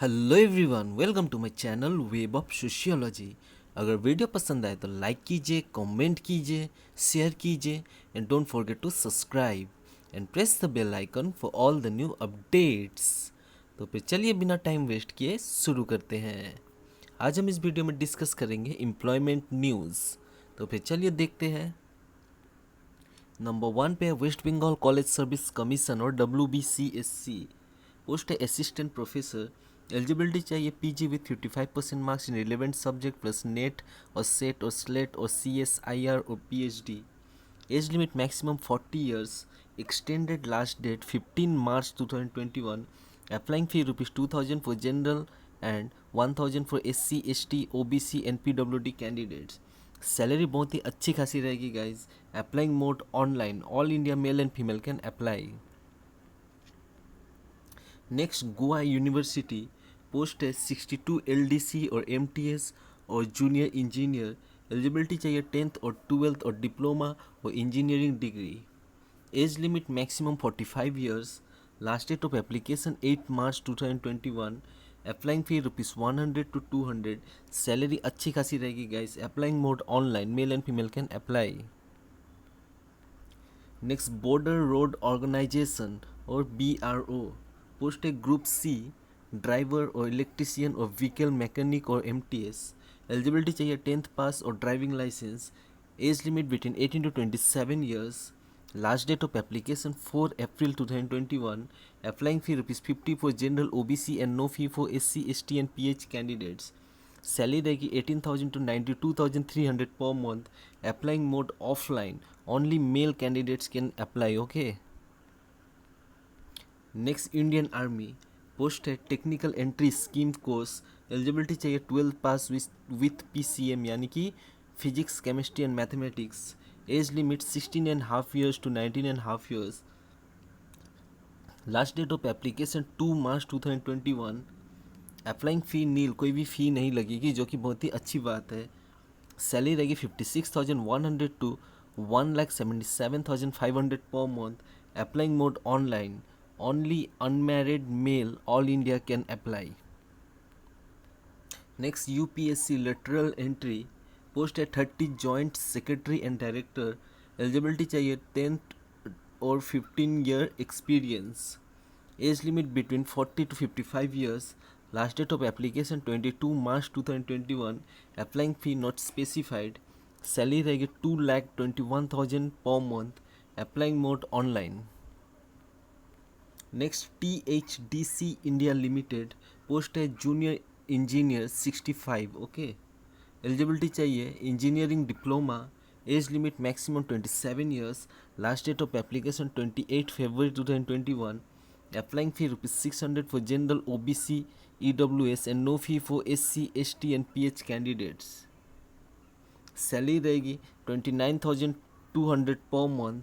Hello everyone, welcome to my channel web of sociology. अगर video पसंद आए तो लाइक कीजिए, कमेंट कीजिए, शेयर कीजिए and don't forget to subscribe and press the bell icon for all the new updates. तो फिर चलिए बिना टाइम वेस्ट किए शुरू करते हैं। आज हम इस वीडियो में डिस्कस करेंगे एम्प्लॉयमेंट न्यूज़। तो फिर चलिए देखते हैं। नंबर 1 पे है West Bengal college service commission और WBCSC। पोस्ट है असिस्टेंट प्रोफेसर। एलिजिबिलिटी चाहिए PG with 55% marks in relevant subject plus NET और सेट और स्लेट और CSIR और PhD। Age limit maximum 40 years. Extended last date 15 March 2021। Applying fee ₹2000 for general and 1000 for SC ST OBC and PWD candidates. Salary बहुत ही अच्छी खासी रहेगी guys. Applying mode online, all India male and female can apply. Next Goa university. Post है 62 LDC और MTS और junior engineer. Eligibility चाहिए 10th और 12th और डिप्लोमा और engineering degree. Age limit maximum 45 years. Last date of application 8 March 2021। Applying fee ₹100 to 200। Salary अच्छी खासी रहेगी guys. Applying mode online, male and female can apply. Next border road organisation और BRO। Post है group C, driver और electrician और vehicle mechanic और MTS। Eligibility चाहिए 10th pass और driving licence. Age limit between 18 to 27 years. Last date of application 4 April 2021। Applying fee ₹50 for general OBC and no fee for SC ST and PH candidates. Salary रहेगी 18,000 to 92,300 पर month. Applying mode offline, only male candidates can apply. Okay. Next Indian Army. Post है technical entry scheme course. Eligibility चाहिए 12th pass with PCM यानी कि physics chemistry and mathematics. Age limit 16.5 years to 19.5 years. Last date of application 2 March 2021। Applying fee nil, कोई भी फ़ी नहीं लगेगी, जो कि बहुत ही अच्छी बात है। सैलरी रहेगी 56,100 to 1,77,500 per month. Applying mode online, only unmarried male all India can apply. Next UPSC lateral entry. Post है 30 joint secretary and director. Eligibility चाहिए 10th और 15 year experience. Age limit between 40 to 55 years. Last date of application 22 March 2021। Applying fee not specified. Salary रहेगी 2,21,000 per month. Applying mode online. Next THDC India limited. Post है junior engineer 65। Okay. Eligibility चाहिए engineering diploma. Age limit maximum 27 years. Last date of application 28 February 2021। Applying fee ₹600 for general OBC EWS and no fee for SC ST and PH candidates. Salary रहेगी 29,200 per month.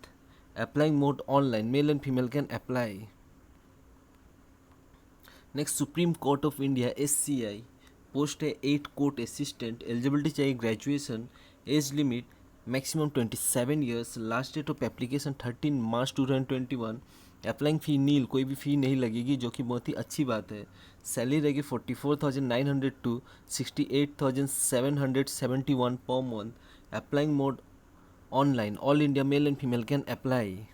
Applying mode online, male and female can apply. Next supreme court of India SCI। Post है 8 court assistant. Eligibility चाहिए graduation. Age limit maximum 27 years. Last date of application 13 March 2021। Applying fee nil, कोई भी फ़ी नहीं लगेगी, जो कि बहुत ही अच्छी बात है। सैलरी रहेगी 44,900 to 68,771 पर month. Applying mode online, all India male and female can apply.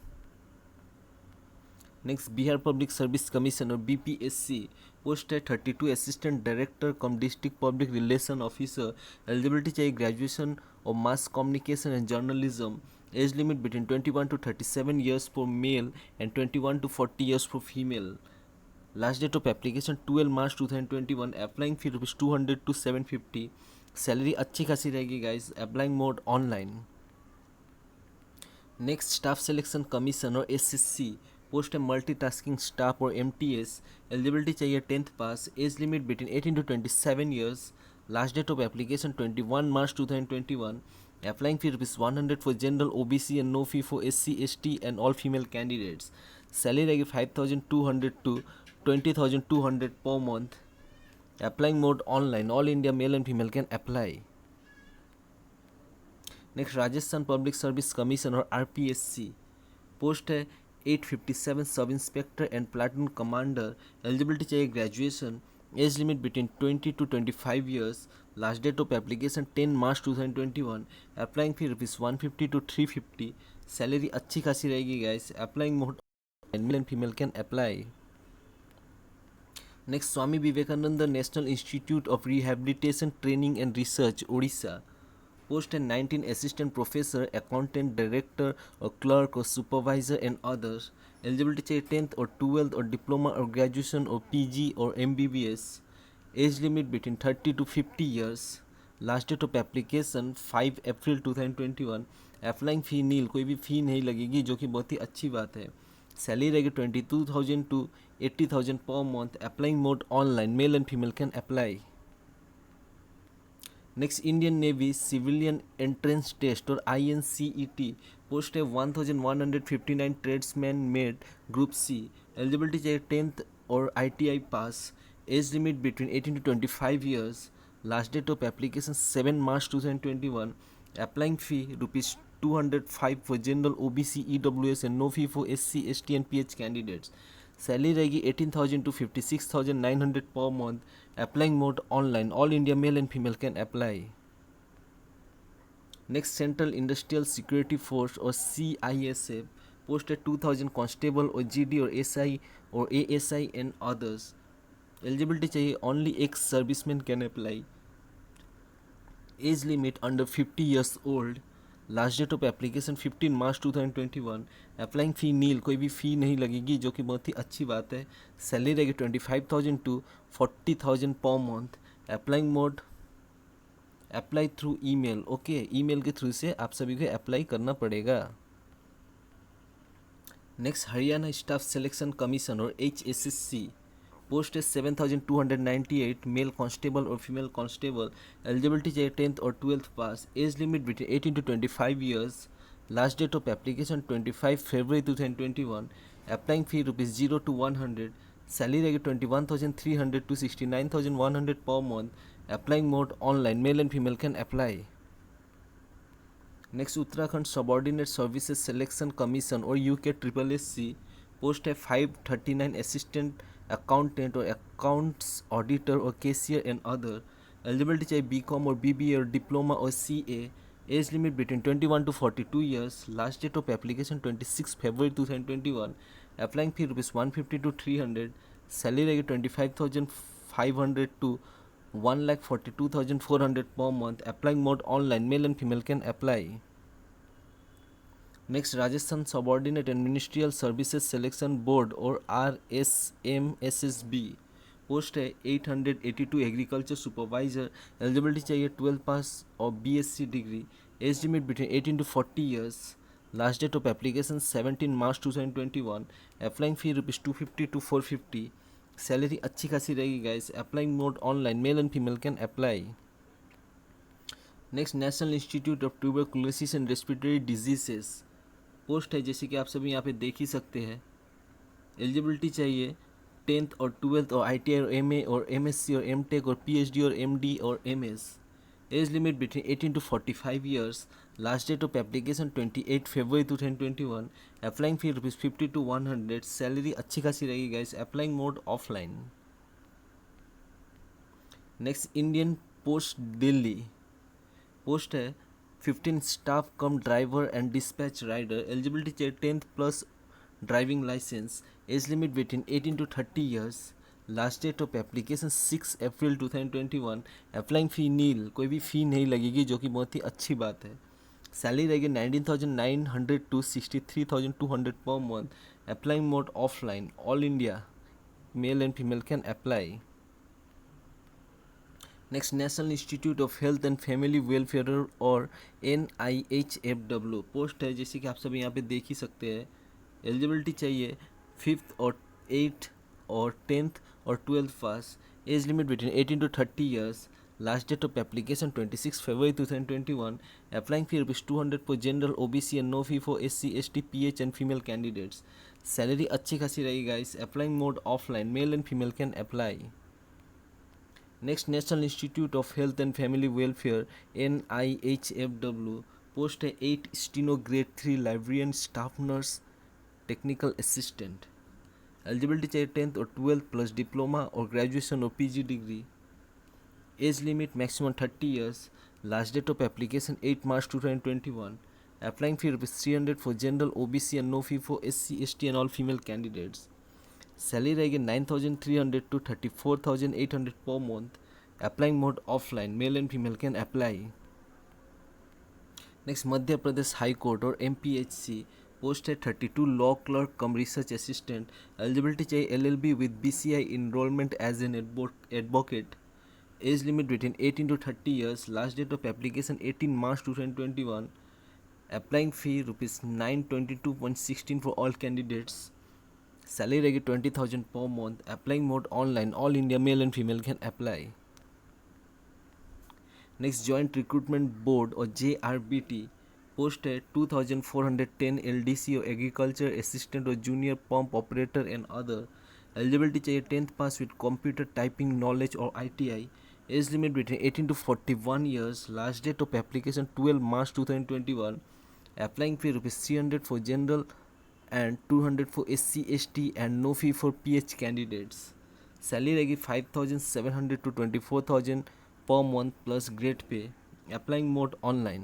Next Bihar public service commission और BPSC। पोस्ट है 32 assistant director cum district public relation officer. Eligibility चाहिए ग्रेजुएशन और mass communication and journalism. Age limit between 21 to 37 years for male and 21 to 40 years for female. Last date of application 12 March 2021। Applying fee ₹200 to 750। Salary अच्छी खासी रहेगी guys. Applying mode online. Next staff selection commission और SSC। Post है multitasking staff और MTS। Eligibility चाहिए 10th pass. Age limit between 18 to 27 years. Last date of application 21 March 2021। Applying fee ₹100 for general OBC and no fee for SC ST and all female candidates. Salary रहेगी 5,200 to 20,200 per month. Applying mode online, all India male and female can apply. Next Rajasthan public service commission और RPSC। Post है 857 sub inspector and platoon commander. Eligibility चाहिए graduation. Age limit between 20 to 25 years. Last date of application 10 March 2021. Applying fee rupees 150 to 350. Salary अच्छी खासी रहेगी guys. Applying mode male and female can apply. Next, Swami Vivekananda National Institute of Rehabilitation Training and Research, Odisha. Post and 19 assistant professor, accountant, director or clerk or supervisor and others. Eligibility चाहिए 10th or 12th or diploma or graduation or PG or MBBS. Age limit between 30 to 50 years. Last date of application 5 April 2021. Applying fee नील, कोई भी फी नहीं लगेगी, जो कि बहुत ही अच्छी बात है. सैलरी रहेगी 22,000 to 80,000 per month. Applying mode online. Male and female can apply. Next, Indian Navy Civilian Entrance Test or INCET. Post है 1159 tradesman made Group C. Eligibility चाहिए 10th or ITI pass. Age limit between 18 to 25 years. Last date of application 7 March 2021. Applying fee rupees 205 for general OBC EWS and no fee for SC ST and PH candidates. Salary रहेगी 18,000 to 56,900 per month. Applying mode online. All India male and female can apply. Next, Central Industrial Security Force or CISF. Post at 2,000 constable or GD or SI or ASI and others. Eligibility चाहिए only ex-servicemen can apply. Age limit under 50 years old. Last date of application 15 March 2021. Applying fee nil, कोई भी फ़ी नहीं लगेगी, जो कि बहुत ही अच्छी बात है. सैलरी रहेगी 25,000 to 40,000 per month. Applying mode apply through email. Okay, email के थ्रू से आप सभी को अप्लाई करना पड़ेगा. Next, Haryana staff selection commission और HSSC. पोस्ट है 7,298. मेल कांस्टेबल और फीमेल कांस्टेबल. एलिजिबिलिटी चाहिए 10th और 12th pass. Age limit between 18 to 25 years. Last date of application 25 February 2021. Applying fee rupees 0 to 100. Salary रहेगी 21,300 to 69,100 per month. Applying mode online. Male and female can apply. Next, Uttarakhand subordinate services selection commission और UK-SSC. Post है 539 assistant accountant और accounts auditor और cashier and other. Eligibility चाहिए BCom और BBA और diploma और CA. Age limit between 21 to 42 years. Last date of application 26 February 2021. Applying fee rupees 150 to 300. Salary रहेगी 25,500 to 1,42,400 per month. Applying mode online. Male and female can apply. Next, Rajasthan Subordinate and Ministerial Services Selection Board or RSMSSB. Post है 882 agriculture supervisor. Eligibility चाहिए 12 pass और BSc degree. Age limit between 18 to 40 years. Last date of application 17 March 2021. Applying fee rupees 250 to 450. Salary अच्छी खासी रहेगी guys. Applying mode online. Male and female can apply. Next, national institute of tuberculosis and respiratory diseases. Post है जैसे कि आप सभी यहाँ पे देख ही सकते हैं. एलिजिबिलिटी चाहिए 10th और 12th और ITI और MA और MSc और MTech और PhD और MD और MS. Age limit between 18 to 45 years. Last date of application 28 February 2021. Applying fee rupees 50 to 100. Salary अच्छी खासी रहेगी guys. Applying mode offline. Next, Indian post Delhi. Post है 15 staff cum driver and dispatch rider. Eligibility चाहिए 10th plus driving licence. Age limit between 18 to 30 years. Last date of application 6 April 2021. Applying fee nil, कोई भी फ़ी नहीं लगेगी, जो कि बहुत ही अच्छी बात है. सैलरी रहेगी 19,900 to 63,200 पर month. Applying mode offline. All India male and female can apply. Next, national institute of health and family welfare और NIHFW. पोस्ट है जैसे कि आप सभी यहाँ पे देख ही सकते हैं. एलिजिबिलिटी चाहिए 5th और 8th और 10th और 12th pass. Age limit between 18 to 30 years. Last date of application 26 February 2021. Applying fee rupees 200 for general OBC and no fee for SC ST PH and female candidates. Salary अच्छी खासी रहेगी guys. Applying mode offline. Male and female can apply. Next, national institute of health and family welfare NIHFW. Post है 8 steno grade 3 librarian staff nurse technical assistant. Eligibility चाहिए 10th और 12th plus diploma और graduation और PG degree. Age limit maximum 30 years. Last date of application 8 March 2021. Applying fee rupees 300 for general OBC and no fee for SC, ST and all female candidates. Salary रहेगी 9,300 to 34,800 per month. Applying mode offline. Male and female can apply. Next, Madhya Pradesh High Court और MPHC. Post है 32 law clerk कम research assistant. Eligibility चाहिए LLB with BCI enrollment as an advocate. Age limit between 18 to 30 years. Last date of application 18 March 2021. Applying fee rupees 922.16 for all candidates. Salary रहेगी 20,000 per month. Applying mode online. All India male and female can apply. Next joint recruitment board और JRBT. Post है 2410 LDC और agriculture assistant और junior pump operator and other. Eligibility चाहिए 10th pass with computer typing knowledge और ITI. Age limit between 18 to 41 years. Last date of application 12 March 2021. Applying fee rupees 300 for general and 200 for SC ST and no fee for PH candidates. Salary रहेगी 5,700 to 24,000 per month plus grade pay. Applying mode online.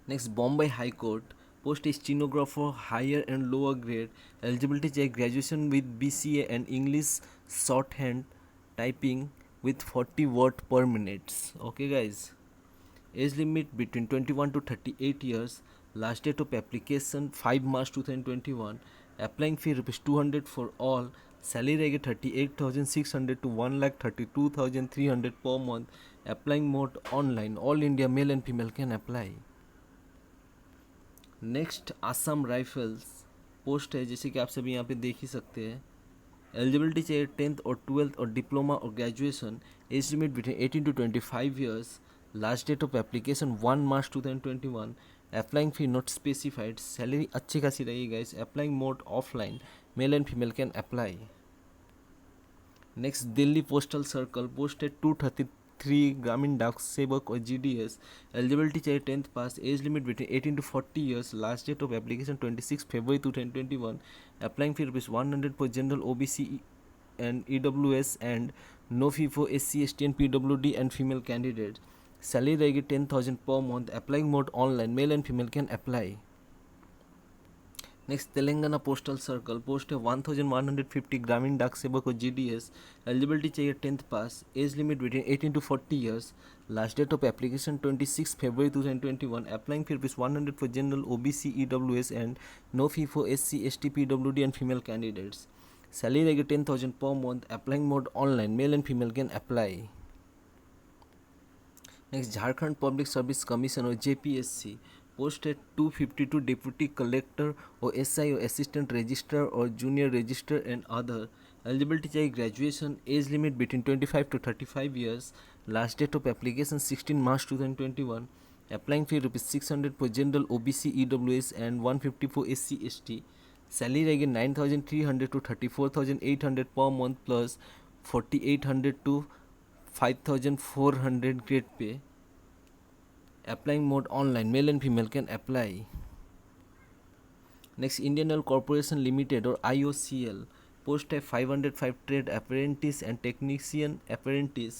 Next, Bombay High Court. Post is stenographer higher and lower grade. Eligibility check graduation with BCA and English shorthand typing with 40 word per minute. Okay guys. Age limit between 21 to 38 years. Last date of application 5 March 2021. Applying fee rupees 200 for all. Salary रहेगी 38,600 to 1,32,300 per month. Applying mode online. All India male and female can apply. Next Assam rifles. Post है जैसे कि आप सभी यहाँ पे देख ही सकते हैं. एलिजिबिलिटी चाहिए 10th और 12th और डिप्लोमा और graduation. Age limit between 18 to 25 years. Last date of application 1 March 2021. Applying fee not specified. Salary अच्छी खासी रहेगी guys. Applying mode offline. Male and female can apply. Next Delhi postal circle. Post है 233 ग्रामीण डाक सेवक और GDS. एलिजिबिलिटी चाहिए 10th pass. Age limit between 18 to 40 years. Last date of application 26 February 2021. Applying fee rupees 100 for general OBC and EWS and no fee for SC ST and PWD and female candidates. Salary रहेगी 10,000 per month. Applying mode online. Male and female can apply. Next Telangana postal circle. Post है 1,150 ग्रामीण डाक सेवक और GDS. Eligibility चाहिए 10th pass. Age limit between 18 to 40 years. Last date of application 26 February 2021. Applying fee rupees 100 for general OBC EWS and no fee for SC ST PWD and female candidates. Salary रहेगी 10,000 per month. Applying mode online. Male and female can apply. Next Jharkhand public service commission और JPSC. Post है 252 deputy collector और SI और assistant registrar और junior registrar and other. Eligibility चाहिए graduation. Age limit between 25 to 35 years. Last date of application 16 March 2021. Applying fee rupees 600 for general OBC EWS and 150 for SC ST. Salary रहेगी 9,300 to 34,800 per month plus 4,800 to 5,400 grade pay. Applying mode online. Male and female can apply. Next, Indian Oil Corporation Limited or IOCL. Post है 505 trade apprentice and technician apprentice.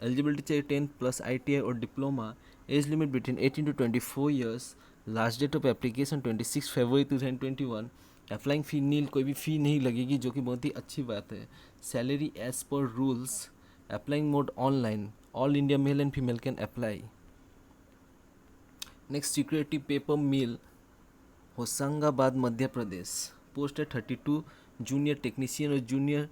Eligibility चाहिए 10th plus ITI और diploma. Age limit between 18 to 24 years. Last date of application 26 February 2021. Applying fee nil. कोई भी फ़ी नहीं लगेगी जो कि बहुत ही अच्छी बात है. Salary as per rules. Applying mode online. All India male and female can apply. Next security paper mill Hoshangabad Madhya Pradesh. Post है 32 जूनियर टेक्नीशियन और जूनियर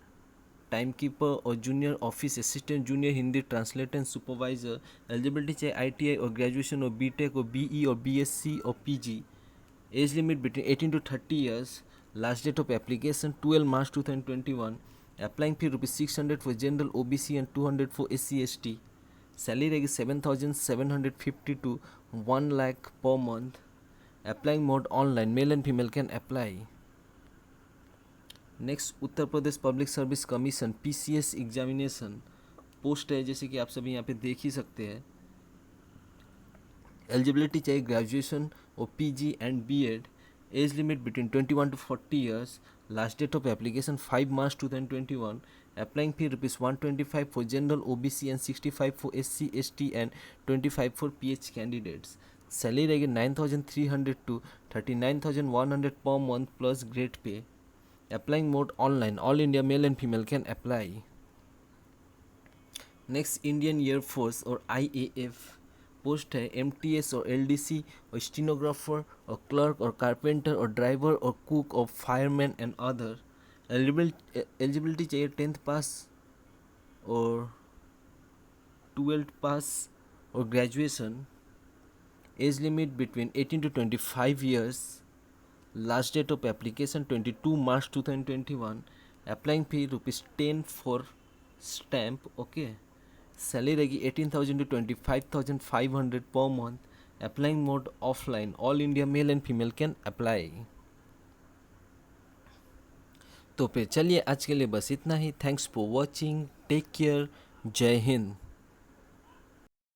टाइम कीपर और junior office assistant junior Hindi translator and supervisor. Eligibility चाहिए ITI और graduation और BTech और BE और BSc और PG. Age limit between 18 to 30 years. Last date of application 12 March 2021. Applying fee rupees 600 for general OBC and 200 for SC ST. Salary रहेगी 7,750 to 1 lakh per month. Applying mode online. Male and female can apply. Next Uttar Pradesh public service commission PCS examination. Post है जैसे कि आप सभी यहाँ पे देख ही सकते हैं. एलिजिबिलिटी चाहिए ग्रेजुएशन और PG and B.Ed. As limit between 21 to 40 years. Last date of application 5 March 2021. Applying fee rupees 125 for general OBC and 65 for SC ST and 25 for PH candidates. Salary again 9,300 to 39,100 per month plus grade pay. Applying mode online. All India male and female can apply. Next Indian air force और IAF post है MTS और LDC और stenographer और clerk और carpenter और driver और cook और fireman and other. Eligibility चाहिए 10th पास और 12th पास और graduation. Age limit between 18 to 25 years. Last date of application 22 March 2021. Applying fee ₹10 for stamp. Okay. Salary रहेगी 18,000 to 25,500 per month. Applying mode offline. All India male and female can apply. तो फिर चलिए आज के लिए बस इतना ही. Thanks for watching. Take care. जय हिंद.